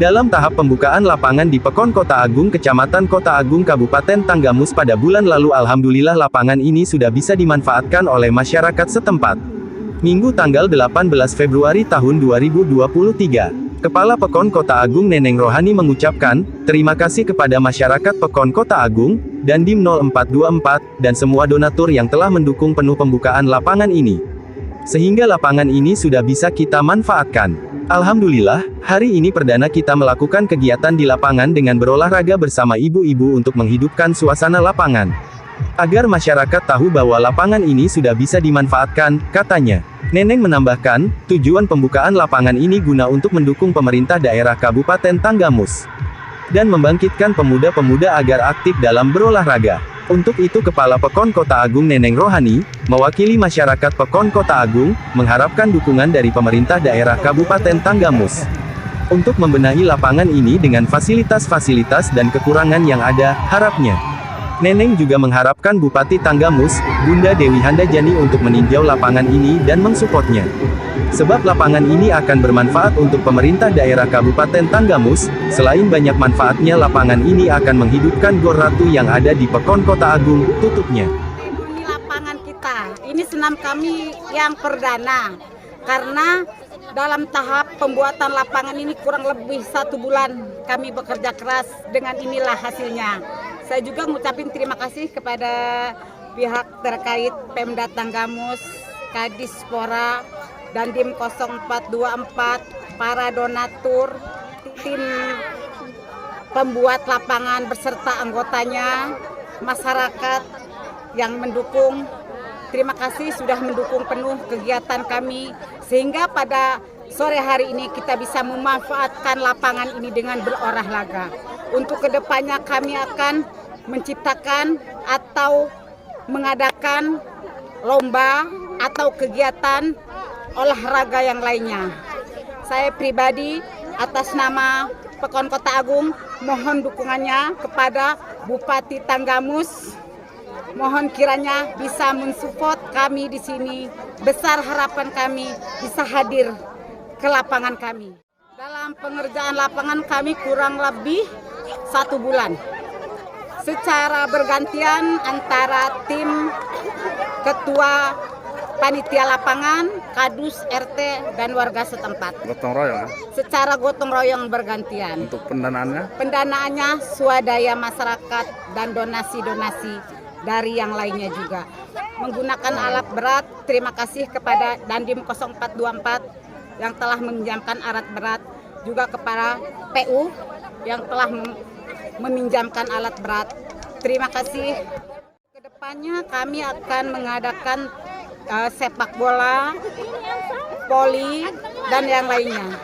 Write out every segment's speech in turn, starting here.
Dalam tahap pembukaan lapangan di Pekon Kota Agung, Kecamatan Kota Agung, Kabupaten Tanggamus pada bulan lalu, alhamdulillah lapangan ini sudah bisa dimanfaatkan oleh masyarakat setempat. Minggu tanggal 18 Februari tahun 2023. Kepala Pekon Kota Agung Neneng Rohani mengucapkan, terima kasih kepada masyarakat Pekon Kota Agung, Dandim 0424, dan semua donatur yang telah mendukung penuh pembukaan lapangan ini. Sehingga lapangan ini sudah bisa kita manfaatkan. Alhamdulillah, hari ini perdana kita melakukan kegiatan di lapangan dengan berolahraga bersama ibu-ibu untuk menghidupkan suasana lapangan. Agar masyarakat tahu bahwa lapangan ini sudah bisa dimanfaatkan, katanya. Neneng menambahkan, tujuan pembukaan lapangan ini guna untuk mendukung pemerintah daerah Kabupaten Tanggamus dan membangkitkan pemuda-pemuda agar aktif dalam berolahraga. Untuk itu Kepala Pekon Kota Agung Neneng Rohani, mewakili masyarakat Pekon Kota Agung, mengharapkan dukungan dari pemerintah daerah Kabupaten Tanggamus untuk membenahi lapangan ini dengan fasilitas-fasilitas dan kekurangan yang ada, harapnya. Neneng juga mengharapkan Bupati Tanggamus, Bunda Dewi Handajani untuk meninjau lapangan ini dan mensupportnya. Sebab lapangan ini akan bermanfaat untuk pemerintah daerah Kabupaten Tanggamus, selain banyak manfaatnya lapangan ini akan menghidupkan Gor Ratu yang ada di Pekon Kota Agung, tutupnya. Ini lapangan kita, ini senam kami yang perdana, karena dalam tahap pembuatan lapangan ini kurang lebih 1 bulan kami bekerja keras, dengan inilah hasilnya. Saya juga ngucapin terima kasih kepada pihak terkait Pemda Tanggamus, Kadispora, Dandim 0424, para donatur, tim pembuat lapangan beserta anggotanya, masyarakat yang mendukung. Terima kasih sudah mendukung penuh kegiatan kami, sehingga pada sore hari ini kita bisa memanfaatkan lapangan ini dengan berolahraga. Untuk kedepannya kami akan menciptakan atau mengadakan lomba atau kegiatan olahraga yang lainnya. Saya pribadi atas nama Pekon Kota Agung mohon dukungannya kepada Bupati Tanggamus. Mohon kiranya bisa mensupport kami di sini. Besar harapan kami bisa hadir ke lapangan kami. Dalam pengerjaan lapangan kami kurang lebih 1 bulan. Secara bergantian antara tim ketua panitia lapangan, kadus, RT, dan warga setempat. Gotong royong? Secara gotong royong bergantian. Untuk pendanaannya? Pendanaannya swadaya masyarakat dan donasi-donasi dari yang lainnya juga. Menggunakan alat berat, terima kasih kepada Dandim 0424 yang telah meminjamkan alat berat, juga kepada PU yang telah meminjamkan alat berat. Terima kasih. Kedepannya kami akan mengadakan sepak bola, voli, dan yang lainnya.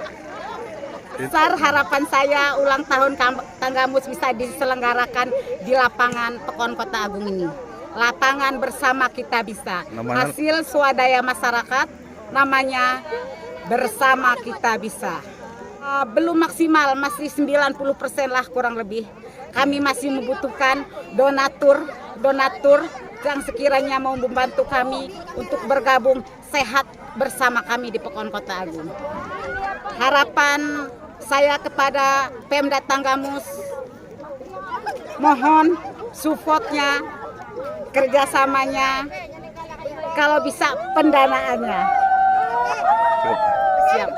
Besar harapan saya ulang tahun Tanggamus bisa diselenggarakan di lapangan Pekon Kota Agung ini. Lapangan bersama kita bisa. Hasil swadaya masyarakat, namanya bersama kita bisa. Belum maksimal, masih 90% lah kurang lebih. Kami masih membutuhkan donatur yang sekiranya mau membantu kami untuk bergabung sehat bersama kami di Pekon Kota Agung. Harapan saya kepada Pemda Tanggamus, mohon supportnya, kerjasamanya, kalau bisa pendanaannya. Siap. Siap.